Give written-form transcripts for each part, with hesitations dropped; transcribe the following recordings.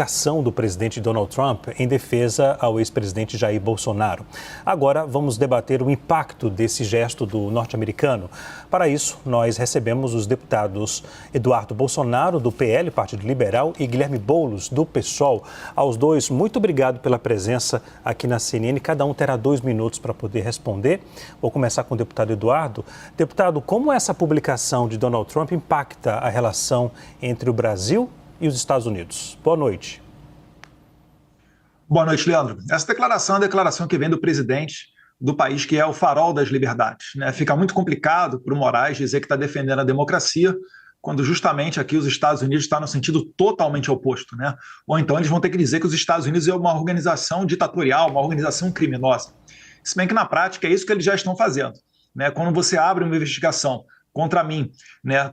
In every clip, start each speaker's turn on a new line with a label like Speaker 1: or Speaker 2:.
Speaker 1: Ação do presidente Donald Trump em defesa ao ex-presidente Jair Bolsonaro. Agora vamos debater o impacto desse gesto do norte-americano. Para isso, nós recebemos os deputados Eduardo Bolsonaro, do PL, Partido Liberal, e Guilherme Boulos, do PSOL. Aos dois, muito obrigado pela presença aqui na CNN. Cada um terá 2 minutos para poder responder. Vou começar com o deputado Eduardo. Deputado, como essa publicação de Donald Trump impacta a relação entre o Brasil e os Estados Unidos? Boa noite.
Speaker 2: Boa noite, Leandro. Essa declaração é a declaração que vem do presidente do país que é o farol das liberdades, né? Fica muito complicado para o Moraes dizer que está defendendo a democracia, quando justamente aqui os Estados Unidos estão no sentido totalmente oposto, né? Ou então eles vão ter que dizer que os Estados Unidos é uma organização ditatorial, uma organização criminosa. Se bem que na prática é isso que eles já estão fazendo, né? Quando você abre uma investigação contra mim, né,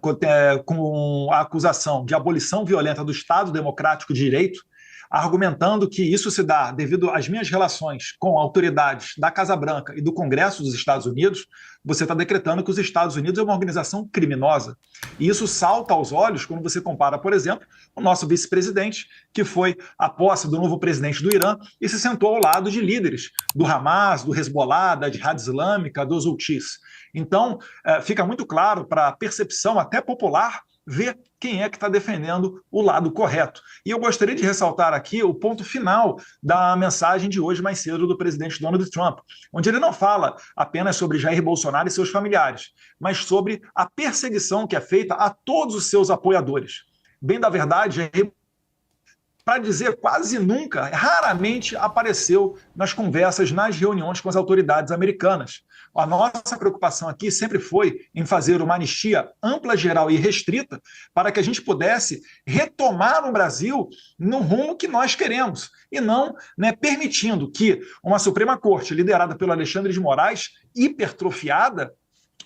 Speaker 2: com a acusação de abolição violenta do Estado Democrático de Direito, argumentando que isso se dá devido às minhas relações com autoridades da Casa Branca e do Congresso dos Estados Unidos, você está decretando que os Estados Unidos é uma organização criminosa. E isso salta aos olhos quando você compara, por exemplo, o nosso vice-presidente, que foi à posse do novo presidente do Irã e se sentou ao lado de líderes do Hamas, do Hezbollah, da Jihad Islâmica, dos Houthis. Então, fica muito claro para a percepção até popular ver quem é que está defendendo o lado correto. E eu gostaria de ressaltar aqui o ponto final da mensagem de hoje mais cedo do presidente Donald Trump, onde ele não fala apenas sobre Jair Bolsonaro e seus familiares, mas sobre a perseguição que é feita a todos os seus apoiadores. Bem da verdade, Jair, para dizer quase nunca, raramente apareceu nas conversas, nas reuniões com as autoridades americanas. A nossa preocupação aqui sempre foi em fazer uma anistia ampla, geral e restrita para que a gente pudesse retomar o Brasil no rumo que nós queremos e não, né, permitindo que uma Suprema Corte liderada pelo Alexandre de Moraes, hipertrofiada,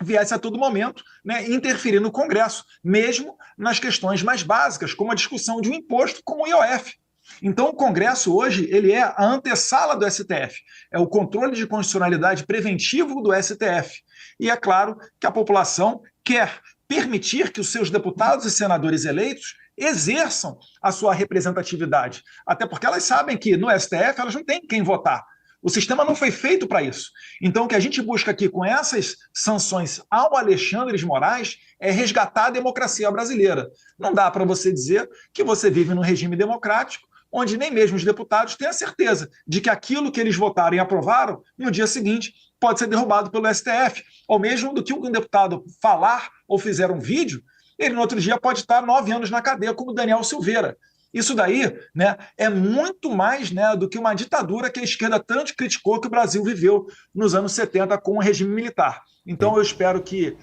Speaker 2: viesse a todo momento, né, interferir no Congresso, mesmo nas questões mais básicas, como a discussão de um imposto como o IOF. Então, o Congresso hoje ele é a antessala do STF, é o controle de constitucionalidade preventivo do STF. E é claro que a população quer permitir que os seus deputados e senadores eleitos exerçam a sua representatividade, até porque elas sabem que no STF elas não têm quem votar. O sistema não foi feito para isso. Então, o que a gente busca aqui com essas sanções ao Alexandre de Moraes é resgatar a democracia brasileira. Não dá para você dizer que você vive num regime democrático, onde nem mesmo os deputados têm a certeza de que aquilo que eles votaram e aprovaram, no dia seguinte, pode ser derrubado pelo STF. Ou mesmo do que um deputado falar ou fizer um vídeo, ele no outro dia pode estar 9 anos na cadeia, como Daniel Silveira. Isso daí, né, é muito mais, né, do que uma ditadura que a esquerda tanto criticou que o Brasil viveu nos anos 70 com o regime militar. Então eu espero que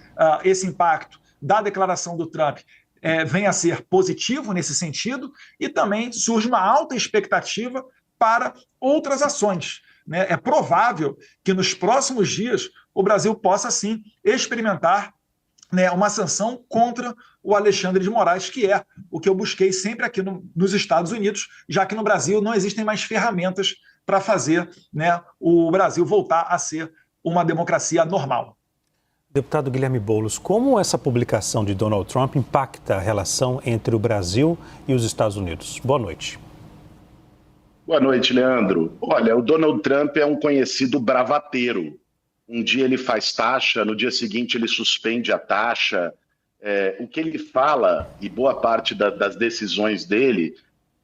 Speaker 2: esse impacto da declaração do Trump venha a ser positivo nesse sentido e também surge uma alta expectativa para outras ações, né? É provável que nos próximos dias o Brasil possa, sim, experimentar, né, uma sanção contra o Alexandre de Moraes, que é o que eu busquei sempre aqui nos Estados Unidos, já que no Brasil não existem mais ferramentas para fazer, né, o Brasil voltar a ser uma democracia normal.
Speaker 1: Deputado Guilherme Boulos, como essa publicação de Donald Trump impacta a relação entre o Brasil e os Estados Unidos? Boa noite.
Speaker 3: Boa noite, Leandro. Olha, o Donald Trump é um conhecido bravateiro. Um dia ele faz taxa, no dia seguinte ele suspende a taxa. O que ele fala, e boa parte das decisões dele,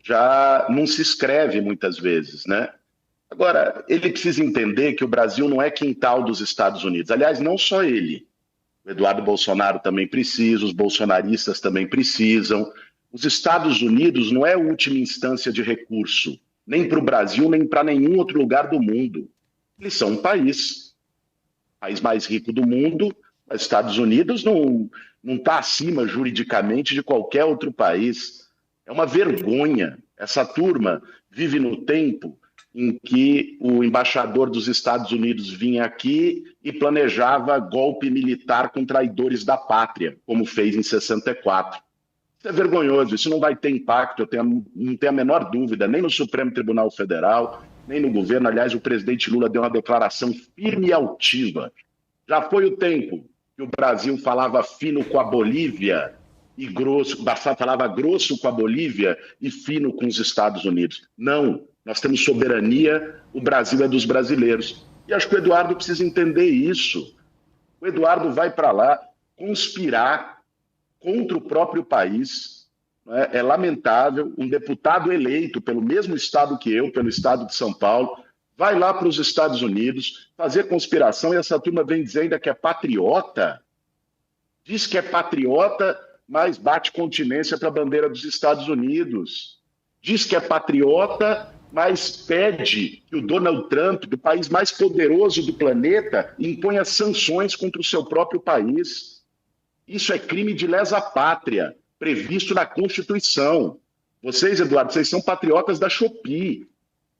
Speaker 3: já não se escreve muitas vezes, né? Agora, ele precisa entender que o Brasil não é quintal dos Estados Unidos. Aliás, não só ele. O Eduardo Bolsonaro também precisa, os bolsonaristas também precisam. Os Estados Unidos não é a última instância de recurso, nem para o Brasil, nem para nenhum outro lugar do mundo. Eles são um país mais rico do mundo. Os Estados Unidos não está acima juridicamente de qualquer outro país. É uma vergonha. Essa turma vive no tempo em que o embaixador dos Estados Unidos vinha aqui e planejava golpe militar com traidores da pátria, como fez em 64. Isso é vergonhoso, isso não vai ter impacto, não tenho a menor dúvida, nem no Supremo Tribunal Federal, nem no governo. Aliás, o presidente Lula deu uma declaração firme e altiva. Já foi o tempo que o Brasil falava fino com a Bolívia e grosso, falava grosso com a Bolívia e fino com os Estados Unidos. Não, nós temos soberania, o Brasil é dos brasileiros. E acho que o Eduardo precisa entender isso. O Eduardo vai para lá conspirar contra o próprio país. É lamentável, um deputado eleito pelo mesmo estado que eu, pelo estado de São Paulo, vai lá para os Estados Unidos fazer conspiração e essa turma vem dizer ainda que é patriota. Diz que é patriota, mas bate continência para a bandeira dos Estados Unidos. Diz que é patriota, mas pede que o Donald Trump, do país mais poderoso do planeta, imponha sanções contra o seu próprio país. Isso é crime de lesa pátria, previsto na Constituição. Vocês, Eduardo, vocês são patriotas da Shopee.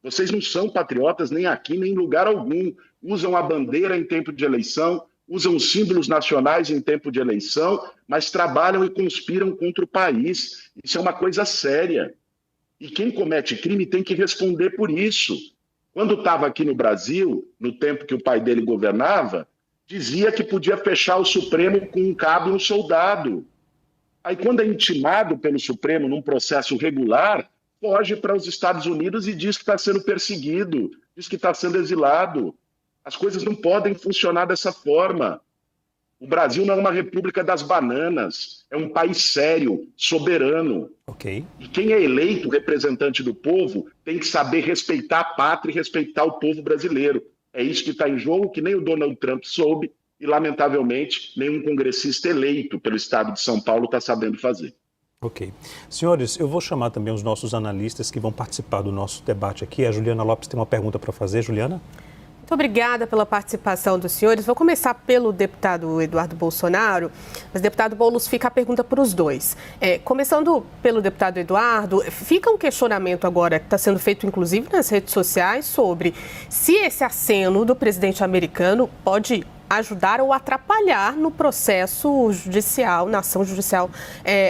Speaker 3: Vocês não são patriotas nem aqui, nem em lugar algum. Usam a bandeira em tempo de eleição, usam os símbolos nacionais em tempo de eleição, mas trabalham e conspiram contra o país. Isso é uma coisa séria. E quem comete crime tem que responder por isso. Quando estava aqui no Brasil, no tempo que o pai dele governava, dizia que podia fechar o Supremo com um cabo e um soldado. Aí, quando é intimado pelo Supremo num processo regular, foge para os Estados Unidos e diz que está sendo perseguido, diz que está sendo exilado. As coisas não podem funcionar dessa forma. O Brasil não é uma república das bananas, é um país sério, soberano.
Speaker 1: Ok.
Speaker 3: E quem é eleito representante do povo tem que saber respeitar a pátria e respeitar o povo brasileiro. É isso que está em jogo, que nem o Donald Trump soube e, lamentavelmente, nenhum congressista eleito pelo estado de São Paulo está sabendo fazer.
Speaker 1: Ok. Senhores, eu vou chamar também os nossos analistas que vão participar do nosso debate aqui. A Juliana Lopes tem uma pergunta para fazer. Juliana?
Speaker 4: Muito obrigada pela participação dos senhores. Vou começar pelo deputado Eduardo Bolsonaro, mas, deputado Boulos, fica a pergunta para os dois. Começando pelo deputado Eduardo, fica um questionamento agora que está sendo feito, inclusive, nas redes sociais, sobre se esse aceno do presidente americano pode ajudar ou atrapalhar no processo judicial, na ação judicial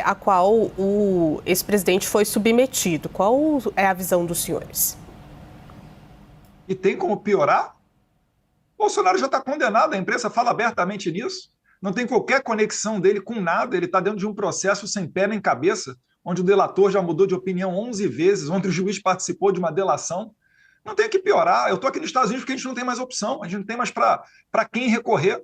Speaker 4: a qual o ex-presidente foi submetido. Qual é a visão dos senhores?
Speaker 2: E tem como piorar? Bolsonaro já está condenado, a imprensa fala abertamente nisso. Não tem qualquer conexão dele com nada, ele está dentro de um processo sem pé nem cabeça, onde o delator já mudou de opinião 11 vezes, onde o juiz participou de uma delação. Não tem que piorar. Eu estou aqui nos Estados Unidos porque a gente não tem mais opção, a gente não tem mais para quem recorrer.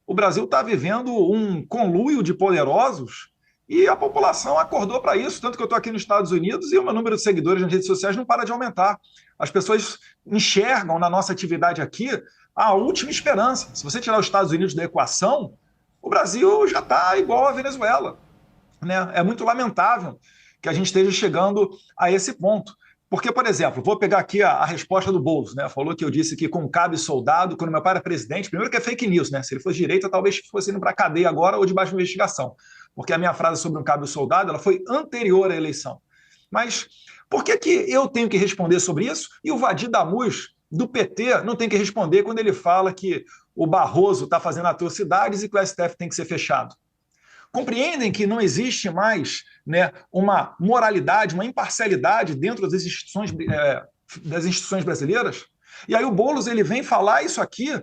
Speaker 2: O Brasil está vivendo um conluio de poderosos e a população acordou para isso, tanto que eu estou aqui nos Estados Unidos e o meu número de seguidores nas redes sociais não para de aumentar. As pessoas enxergam na nossa atividade aqui a última esperança. Se você tirar os Estados Unidos da equação, o Brasil já está igual à Venezuela, né? É muito lamentável que a gente esteja chegando a esse ponto. Porque, por exemplo, vou pegar aqui a resposta do Boulos, né? Falou que eu disse que com cabo e soldado, quando meu pai era presidente, primeiro que é fake news, né? Se ele fosse direita, talvez fosse indo para a cadeia agora ou debaixo de investigação. Porque a minha frase sobre um cabo e soldado, ela foi anterior à eleição. Mas por que eu tenho que responder sobre isso e o Vadir Damus, do PT, não tem que responder quando ele fala que o Barroso está fazendo atrocidades e que o STF tem que ser fechado? Compreendem que não existe mais, né, uma moralidade, uma imparcialidade dentro das instituições brasileiras? E aí o Boulos ele vem falar isso aqui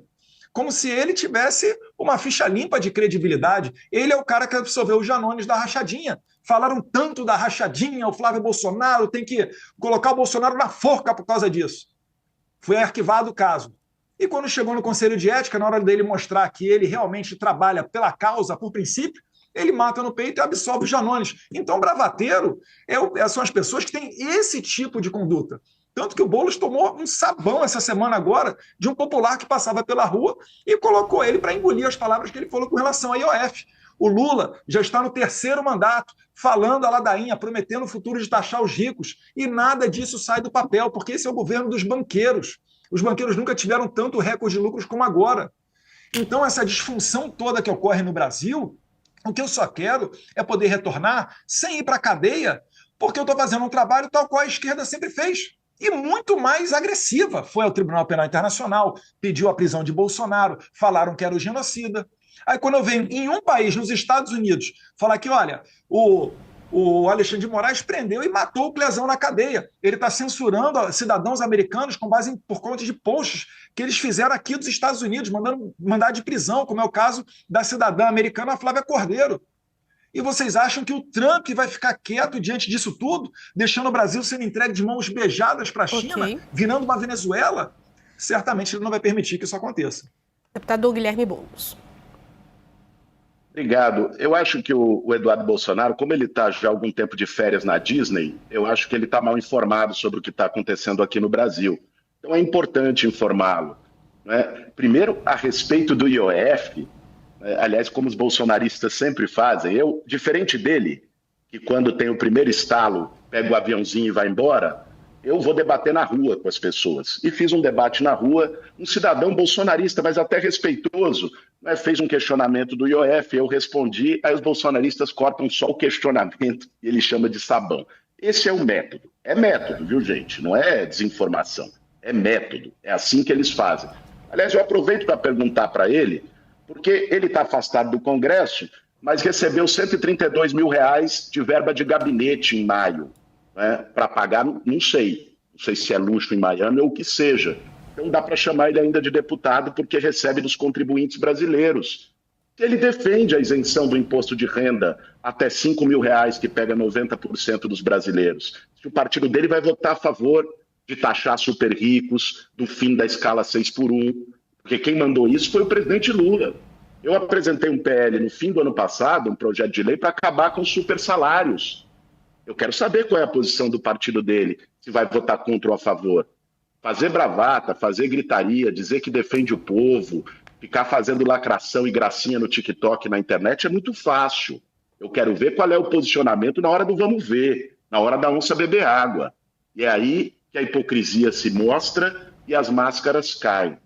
Speaker 2: como se ele tivesse uma ficha limpa de credibilidade. Ele é o cara que absorveu os Janones da rachadinha. Falaram tanto da rachadinha, o Flávio Bolsonaro tem que colocar o Bolsonaro na forca por causa disso. Foi arquivado o caso. E quando chegou no Conselho de Ética, na hora dele mostrar que ele realmente trabalha pela causa, por princípio, ele mata no peito e absolve os Janones. Então, bravateiro são as pessoas que têm esse tipo de conduta. Tanto que o Boulos tomou um sabão essa semana agora de um popular que passava pela rua e colocou ele para engolir as palavras que ele falou com relação à IOF. O Lula já está no 3º mandato, falando a ladainha, prometendo o futuro de taxar os ricos, e nada disso sai do papel, porque esse é o governo dos banqueiros. Os banqueiros nunca tiveram tanto recorde de lucros como agora. Então, essa disfunção toda que ocorre no Brasil, o que eu só quero é poder retornar sem ir para a cadeia, porque eu estou fazendo um trabalho tal qual a esquerda sempre fez. E muito mais agressiva. Foi ao Tribunal Penal Internacional, pediu a prisão de Bolsonaro, falaram que era o genocida. Aí quando eu venho em um país, nos Estados Unidos, falar que, olha, o Alexandre de Moraes prendeu e matou o Clezão na cadeia. Ele está censurando cidadãos americanos por conta de posts que eles fizeram aqui dos Estados Unidos, mandando mandado de prisão, como é o caso da cidadã americana Flávia Cordeiro. E vocês acham que o Trump vai ficar quieto diante disso tudo, deixando o Brasil sendo entregue de mãos beijadas para a China, virando uma Venezuela? Certamente ele não vai permitir que isso aconteça.
Speaker 4: Deputado Guilherme Boulos.
Speaker 3: Obrigado. Eu acho que o Eduardo Bolsonaro, como ele está já há algum tempo de férias na Disney, eu acho que ele está mal informado sobre o que está acontecendo aqui no Brasil. Então é importante informá-lo, né? Primeiro, a respeito do IOF, aliás, como os bolsonaristas sempre fazem, eu, diferente dele, que quando tem o primeiro estalo, pega o aviãozinho e vai embora, eu vou debater na rua com as pessoas. E fiz um debate na rua, um cidadão bolsonarista, mas até respeitoso, né, fez um questionamento do IOF, eu respondi, aí os bolsonaristas cortam só o questionamento e ele chama de sabão. Esse é o método. É método, viu, gente? Não é desinformação. É método. É assim que eles fazem. Aliás, eu aproveito para perguntar para ele, porque ele está afastado do Congresso, mas recebeu R$132 mil de verba de gabinete em maio, né, para pagar, não sei se é luxo em Miami ou o que seja. Então dá para chamar ele ainda de deputado porque recebe dos contribuintes brasileiros. Ele defende a isenção do imposto de renda até R$5 mil, que pega 90% dos brasileiros. Se o partido dele vai votar a favor de taxar super ricos, do fim da escala 6x1, porque quem mandou isso foi o presidente Lula. Eu apresentei um PL no fim do ano passado, um projeto de lei para acabar com os super salários. Eu quero saber qual é a posição do partido dele, se vai votar contra ou a favor. Fazer bravata, fazer gritaria, dizer que defende o povo, ficar fazendo lacração e gracinha no TikTok, na internet, é muito fácil. Eu quero ver qual é o posicionamento na hora do vamos ver, na hora da onça beber água. E é aí que a hipocrisia se mostra e as máscaras caem.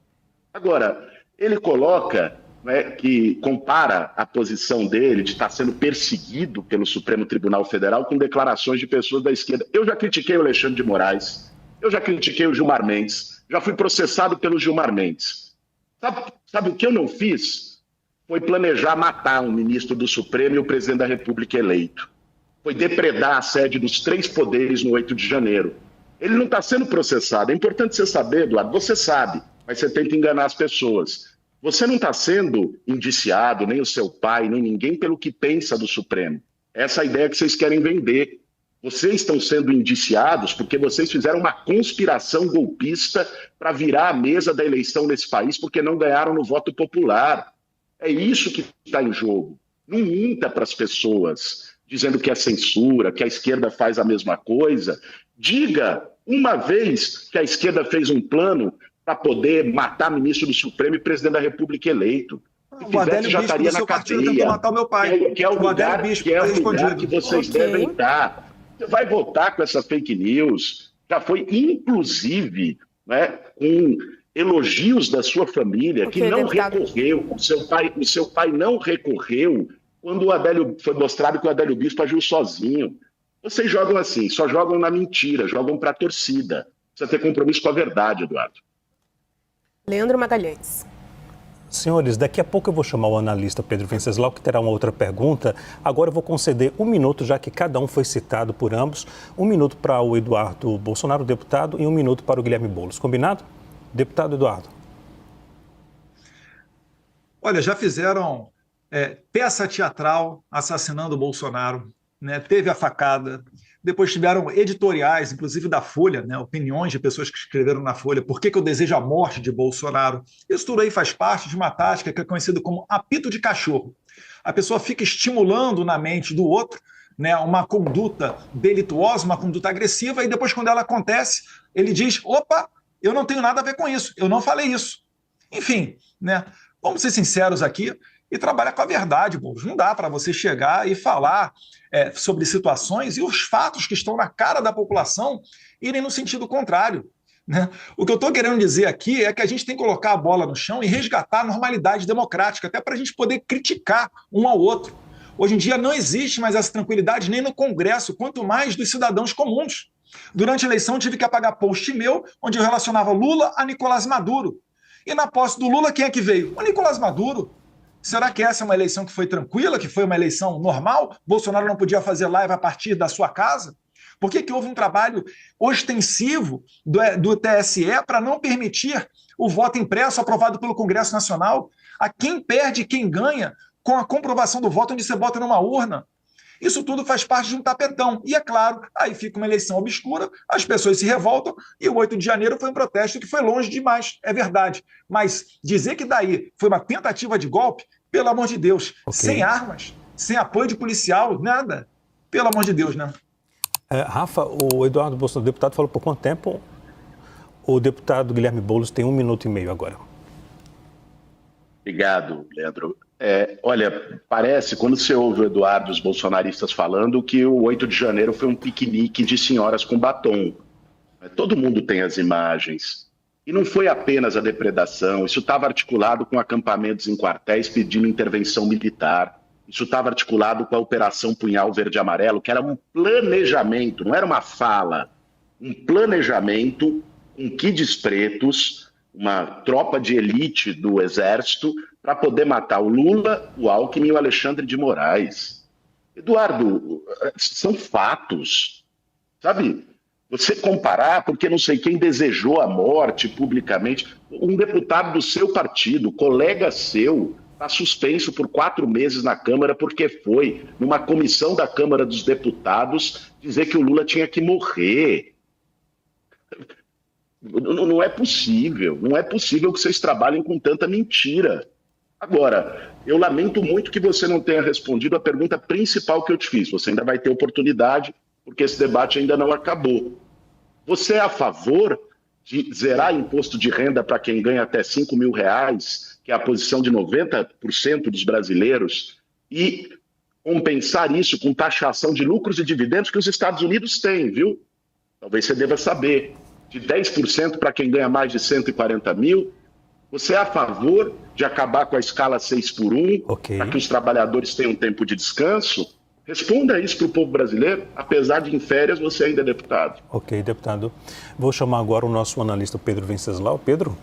Speaker 3: Agora, ele coloca, né, que compara a posição dele de estar sendo perseguido pelo Supremo Tribunal Federal com declarações de pessoas da esquerda. Eu já critiquei o Alexandre de Moraes, eu já critiquei o Gilmar Mendes, já fui processado pelo Gilmar Mendes. Sabe o que eu não fiz? Foi planejar matar um ministro do Supremo e o presidente da República eleito. Foi depredar a sede dos 3 poderes no 8 de janeiro. Ele não está sendo processado. É importante você saber, Eduardo, você sabe, mas você tenta enganar as pessoas. Você não está sendo indiciado, nem o seu pai, nem ninguém, pelo que pensa do Supremo. Essa é a ideia que vocês querem vender. Vocês estão sendo indiciados porque vocês fizeram uma conspiração golpista para virar a mesa da eleição nesse país porque não ganharam no voto popular. É isso que está em jogo. Não minta para as pessoas dizendo que é censura, que a esquerda faz a mesma coisa. Diga uma vez que a esquerda fez um plano para poder matar ministro do Supremo e presidente da República eleito. Se fizesse, já estaria na cadeia.
Speaker 2: Matar o meu pai.
Speaker 3: Que é o lugar que vocês devem estar. Você vai votar com essa fake news. Já foi, inclusive, né, com elogios da sua família, que não recorreu. O seu pai não recorreu quando foi mostrado que o Adélio Bispo agiu sozinho. Vocês jogam assim, só jogam na mentira, jogam para a torcida. Precisa ter compromisso com a verdade, Eduardo.
Speaker 4: Leandro Magalhães.
Speaker 1: Senhores, daqui a pouco eu vou chamar o analista Pedro Venceslau, que terá uma outra pergunta. Agora eu vou conceder 1 minuto, já que cada um foi citado por ambos. 1 minuto para o Eduardo Bolsonaro, deputado, e 1 minuto para o Guilherme Boulos. Combinado? Deputado Eduardo.
Speaker 2: Olha, já fizeram peça teatral assassinando o Bolsonaro, né? Teve a facada. Depois tiveram editoriais, inclusive da Folha, né? Opiniões de pessoas que escreveram na Folha por que eu desejo a morte de Bolsonaro. Isso tudo aí faz parte de uma tática que é conhecida como apito de cachorro. A pessoa fica estimulando na mente do outro, né, uma conduta delituosa, uma conduta agressiva, e depois, quando ela acontece, ele diz: opa, eu não tenho nada a ver com isso, eu não falei isso. Enfim, né? Vamos ser sinceros aqui e trabalhar com a verdade, Boulos. Não dá para você chegar e falar sobre situações e os fatos que estão na cara da população irem no sentido contrário, né? O que eu estou querendo dizer aqui é que a gente tem que colocar a bola no chão e resgatar a normalidade democrática, até para a gente poder criticar um ao outro. Hoje em dia não existe mais essa tranquilidade nem no Congresso, quanto mais dos cidadãos comuns. Durante a eleição tive que apagar post meu, onde eu relacionava Lula a Nicolás Maduro. E na posse do Lula, quem é que veio? O Nicolás Maduro. Será que essa é uma eleição que foi tranquila, que foi uma eleição normal? Bolsonaro não podia fazer live a partir da sua casa? Por que houve um trabalho ostensivo do TSE para não permitir o voto impresso aprovado pelo Congresso Nacional? A quem perde e quem ganha com a comprovação do voto onde você bota numa urna? Isso tudo faz parte de um tapetão. E, é claro, aí fica uma eleição obscura, as pessoas se revoltam, e o 8 de janeiro foi um protesto que foi longe demais, é verdade. Mas dizer que daí foi uma tentativa de golpe, pelo amor de Deus, sem armas, sem apoio de policial, nada. Pelo amor de Deus, né?
Speaker 1: Rafa, o Eduardo Bolsonaro, o deputado, falou por quanto tempo? O deputado Guilherme Boulos tem 1 minuto e meio agora.
Speaker 3: Obrigado, Leandro. Olha, parece, quando você ouve o Eduardo e os bolsonaristas falando, que o 8 de janeiro foi um piquenique de senhoras com batom. Todo mundo tem as imagens. E não foi apenas a depredação, isso estava articulado com acampamentos em quartéis pedindo intervenção militar. Isso estava articulado com a Operação Punhal Verde e Amarelo, que era um planejamento, não era uma fala, um planejamento com kids pretos, uma tropa de elite do Exército, para poder matar o Lula, o Alckmin e o Alexandre de Moraes. Eduardo, são fatos, sabe? Você comparar, porque não sei quem desejou a morte publicamente, um deputado do seu partido, colega seu, está suspenso por 4 meses na Câmara porque foi, numa comissão da Câmara dos Deputados, dizer que o Lula tinha que morrer. Não é possível que vocês trabalhem com tanta mentira. Agora, eu lamento muito que você não tenha respondido a pergunta principal que eu te fiz. Você ainda vai ter oportunidade, porque esse debate ainda não acabou. Você é a favor de zerar imposto de renda para quem ganha até R$5 mil, que é a posição de 90% dos brasileiros, e compensar isso com taxação de lucros e dividendos que os Estados Unidos têm, viu? Talvez você deva saber. De 10% para quem ganha mais de 140 mil. Você é a favor de acabar com a escala 6x1, para que os trabalhadores tenham tempo de descanso? Responda isso para o povo brasileiro. Apesar de em férias, você ainda é deputado.
Speaker 1: Ok, deputado. Vou chamar agora o nosso analista Pedro Venceslau. Pedro?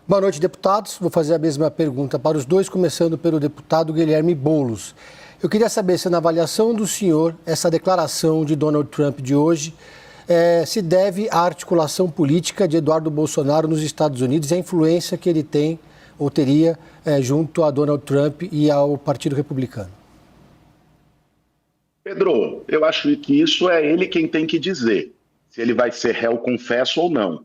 Speaker 5: Boa noite, deputados. Vou fazer a mesma pergunta para os dois, começando pelo deputado Guilherme Boulos. Eu queria saber se, na avaliação do senhor, essa declaração de Donald Trump de hoje se deve à articulação política de Eduardo Bolsonaro nos Estados Unidos e à influência que ele tem ou teria junto a Donald Trump e ao Partido Republicano.
Speaker 3: Pedro, eu acho que isso é ele quem tem que dizer, se ele vai ser réu confesso ou não.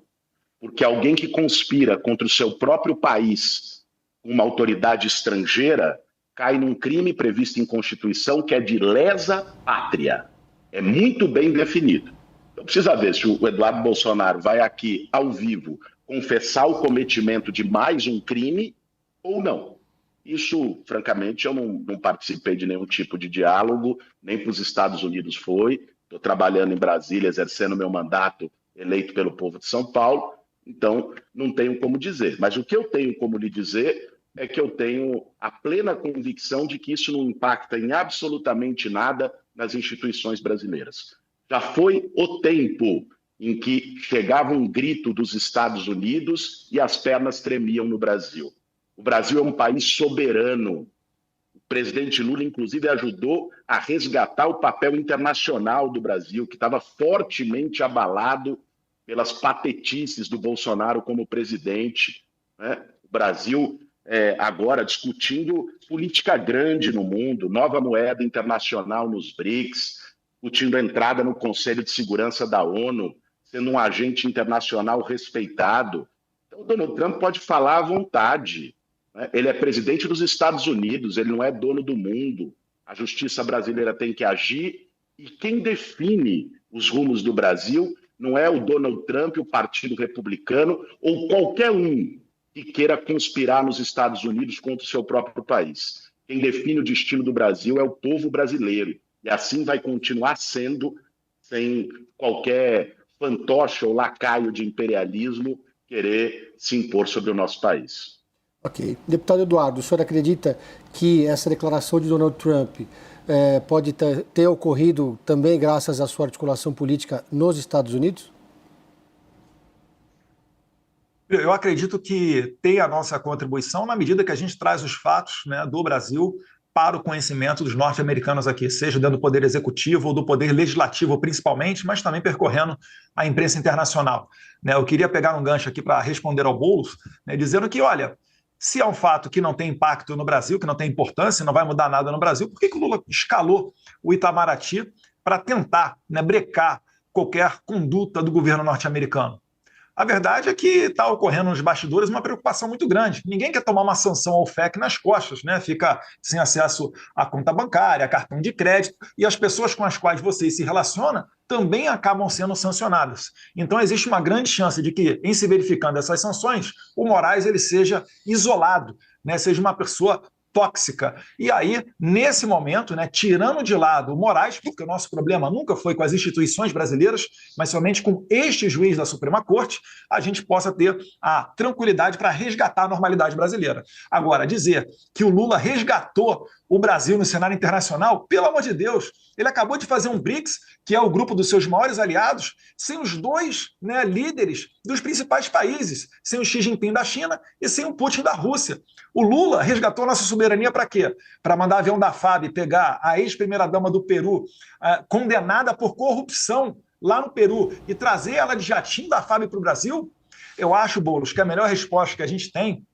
Speaker 3: Porque alguém que conspira contra o seu próprio país, uma autoridade estrangeira, cai num crime previsto em Constituição que é de lesa pátria. É muito bem definido. Então precisa ver se o Eduardo Bolsonaro vai aqui, ao vivo, confessar o cometimento de mais um crime ou não. Isso, francamente, eu não participei de nenhum tipo de diálogo, nem para os Estados Unidos foi. Estou trabalhando em Brasília, exercendo meu mandato eleito pelo povo de São Paulo, então não tenho como dizer. Mas o que eu tenho como lhe dizer é que eu tenho a plena convicção de que isso não impacta em absolutamente nada nas instituições brasileiras. Já foi o tempo em que chegava um grito dos Estados Unidos e as pernas tremiam no Brasil. O Brasil é um país soberano. O presidente Lula, inclusive, ajudou a resgatar o papel internacional do Brasil, que estava fortemente abalado pelas patetices do Bolsonaro como presidente, né? O Brasil agora discutindo política grande no mundo, nova moeda internacional nos BRICS, discutindo a entrada no Conselho de Segurança da ONU, sendo um agente internacional respeitado. Então, o Donald Trump pode falar à vontade. Né? Ele é presidente dos Estados Unidos, ele não é dono do mundo. A justiça brasileira tem que agir e quem define os rumos do Brasil não é o Donald Trump, o Partido Republicano ou qualquer um que queira conspirar nos Estados Unidos contra o seu próprio país. Quem define o destino do Brasil é o povo brasileiro. E assim vai continuar sendo, sem qualquer fantoche ou lacaio de imperialismo querer se impor sobre o nosso país.
Speaker 5: Ok. Deputado Eduardo, o senhor acredita que essa declaração de Donald Trump pode ter ocorrido também graças à sua articulação política nos Estados Unidos?
Speaker 2: Eu acredito que tem a nossa contribuição na medida que a gente traz os fatos, né, do Brasil para o conhecimento dos norte-americanos aqui, seja dentro do poder executivo ou do poder legislativo principalmente, mas também percorrendo a imprensa internacional. Eu queria pegar um gancho aqui para responder ao Boulos, dizendo que, olha, Se é um fato que não tem impacto no Brasil, que não tem importância, não vai mudar nada no Brasil, por que o Lula escalou o Itamaraty para tentar, né, brecar qualquer conduta do governo norte-americano? A verdade é que está ocorrendo nos bastidores uma preocupação muito grande. Ninguém quer tomar uma sanção ao FEC nas costas, né? Fica sem acesso à conta bancária, a cartão de crédito, e as pessoas com as quais você se relaciona também acabam sendo sancionadas. Então existe uma grande chance de que, em se verificando essas sanções, o Moraes ele seja isolado, né? Seja uma pessoa tóxica. E aí, nesse momento, né, tirando de lado o Moraes, porque o nosso problema nunca foi com as instituições brasileiras, mas somente com este juiz da Suprema Corte, a gente possa ter a tranquilidade para resgatar a normalidade brasileira. Agora, dizer que o Lula resgatou o Brasil no cenário internacional, pelo amor de Deus, ele acabou de fazer um BRICS, que é o grupo dos seus maiores aliados, sem os dois, né, líderes dos principais países, sem o Xi Jinping da China e sem o Putin da Rússia. O Lula resgatou nossa soberania para quê? Para mandar avião da FAB pegar a ex-primeira-dama do Peru, condenada por corrupção lá no Peru, e trazer ela de jatinho da FAB para o Brasil? Eu acho, Boulos, que a melhor resposta que a gente tem,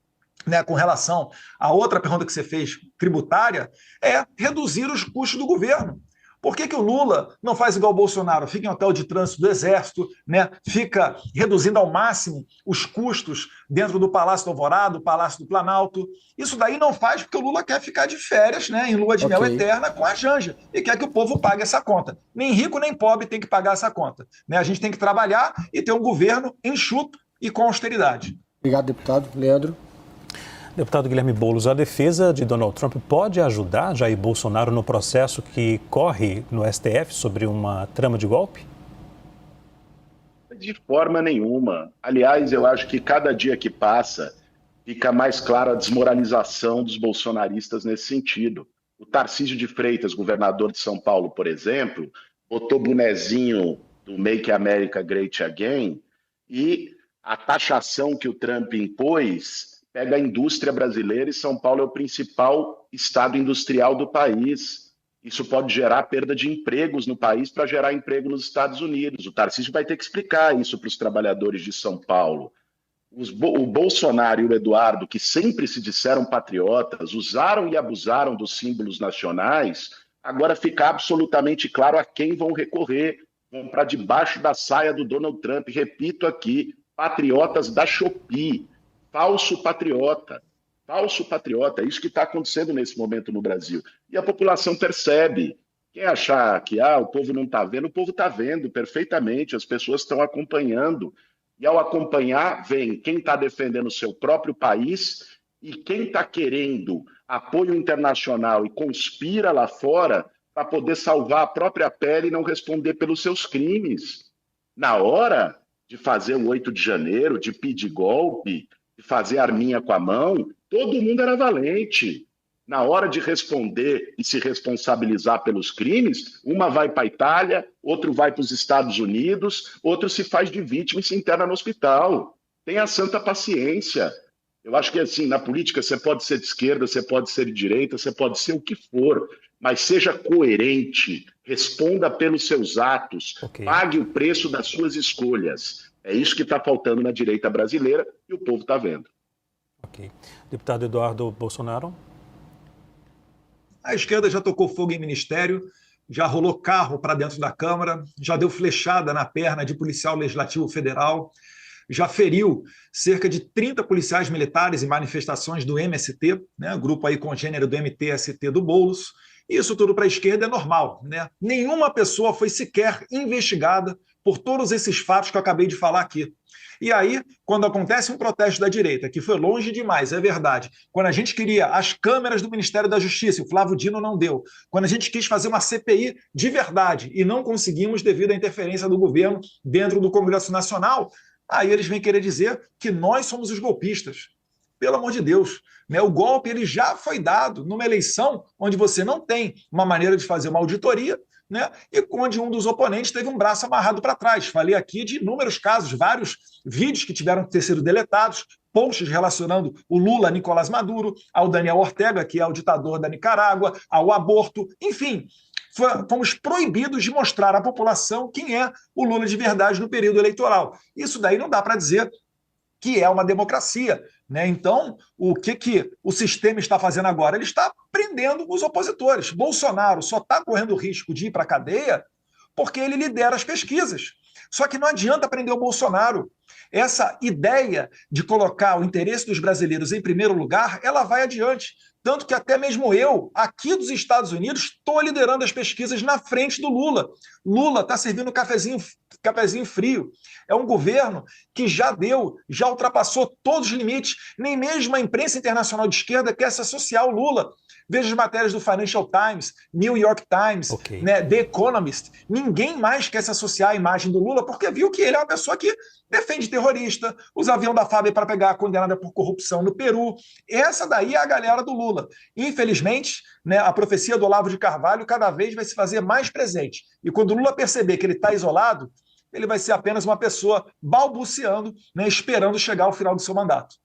Speaker 2: né, com relação à outra pergunta que você fez, tributária, é reduzir os custos do governo. Por que o Lula não faz igual o Bolsonaro? Fica em hotel de trânsito do Exército, né? Fica reduzindo ao máximo os custos dentro do Palácio do Alvorada, do Palácio do Planalto. Isso daí não faz porque o Lula quer ficar de férias, né, em lua de mel eterna com a Janja, e quer que o povo pague essa conta. Nem rico nem pobre tem que pagar essa conta, né? A gente tem que trabalhar e ter um governo enxuto e com austeridade.
Speaker 5: Obrigado, deputado. Leandro.
Speaker 1: Deputado Guilherme Boulos, a defesa de Donald Trump pode ajudar Jair Bolsonaro no processo que corre no STF sobre uma trama de golpe?
Speaker 3: De forma nenhuma. Aliás, eu acho que cada dia que passa fica mais clara a desmoralização dos bolsonaristas nesse sentido. O Tarcísio de Freitas, governador de São Paulo, por exemplo, botou bonezinho do Make America Great Again, e a taxação que o Trump impôs pega a indústria brasileira, e São Paulo é o principal estado industrial do país. Isso pode gerar perda de empregos no país para gerar emprego nos Estados Unidos. O Tarcísio vai ter que explicar isso para os trabalhadores de São Paulo. O Bolsonaro e o Eduardo, que sempre se disseram patriotas, usaram e abusaram dos símbolos nacionais, agora fica absolutamente claro a quem vão recorrer. Vão para debaixo da saia do Donald Trump. Repito aqui, patriotas da Shopee. Falso patriota, é isso que está acontecendo nesse momento no Brasil. E a população percebe. Quem achar que o povo não está vendo, o povo está vendo perfeitamente, as pessoas estão acompanhando. E ao acompanhar, vem quem está defendendo o seu próprio país e quem está querendo apoio internacional e conspira lá fora para poder salvar a própria pele e não responder pelos seus crimes. Na hora de fazer o 8 de janeiro, de pedir golpe, de fazer arminha com a mão, todo mundo era valente. Na hora de responder e se responsabilizar pelos crimes, uma vai para a Itália, outro vai para os Estados Unidos, outro se faz de vítima e se interna no hospital. Tenha santa paciência. Eu acho que, assim, na política você pode ser de esquerda, você pode ser de direita, você pode ser o que for, mas seja coerente, responda pelos seus atos, pague o preço das suas escolhas. É isso que está faltando na direita brasileira e o povo está vendo.
Speaker 1: Ok. Deputado Eduardo Bolsonaro.
Speaker 2: A esquerda já tocou fogo em ministério, já rolou carro para dentro da Câmara, já deu flechada na perna de policial legislativo federal, já feriu cerca de 30 policiais militares em manifestações do MST, né, grupo aí congênero do MTST do Boulos. Isso tudo para a esquerda é normal, né? Nenhuma pessoa foi sequer investigada por todos esses fatos que eu acabei de falar aqui. E aí, quando acontece um protesto da direita, que foi longe demais, é verdade, quando a gente queria as câmeras do Ministério da Justiça, o Flávio Dino não deu, quando a gente quis fazer uma CPI de verdade e não conseguimos devido à interferência do governo dentro do Congresso Nacional, aí eles vêm querer dizer que nós somos os golpistas. Pelo amor de Deus, né? O golpe ele já foi dado numa eleição onde você não tem uma maneira de fazer uma auditoria, né? E onde um dos oponentes teve um braço amarrado para trás. Falei aqui de inúmeros casos, vários vídeos que tiveram que ter sido deletados, posts relacionando o Lula a Nicolás Maduro, ao Daniel Ortega, que é o ditador da Nicarágua, ao aborto, enfim. Fomos proibidos de mostrar à população quem é o Lula de verdade no período eleitoral. Isso daí não dá para dizer que é uma democracia, né? Então, o que o sistema está fazendo agora? Ele está prendendo os opositores. Bolsonaro só está correndo o risco de ir para a cadeia porque ele lidera as pesquisas. Só que não adianta prender o Bolsonaro. Essa ideia de colocar o interesse dos brasileiros em primeiro lugar, ela vai adiante. Tanto que até mesmo eu, aqui dos Estados Unidos, estou liderando as pesquisas na frente do Lula. Lula está servindo cafezinho frio. É um governo que já ultrapassou todos os limites. Nem mesmo a imprensa internacional de esquerda quer se associar ao Lula. Veja as matérias do Financial Times, New York Times, né, The Economist. Ninguém mais quer se associar à imagem do Lula porque viu que ele é uma pessoa que defende terrorista, usa avião da FAB para pegar a condenada por corrupção no Peru. Essa daí é a galera do Lula. Infelizmente, né, a profecia do Olavo de Carvalho cada vez vai se fazer mais presente. E quando o Lula perceber que ele está isolado, ele vai ser apenas uma pessoa balbuciando, né, esperando chegar ao final do seu mandato.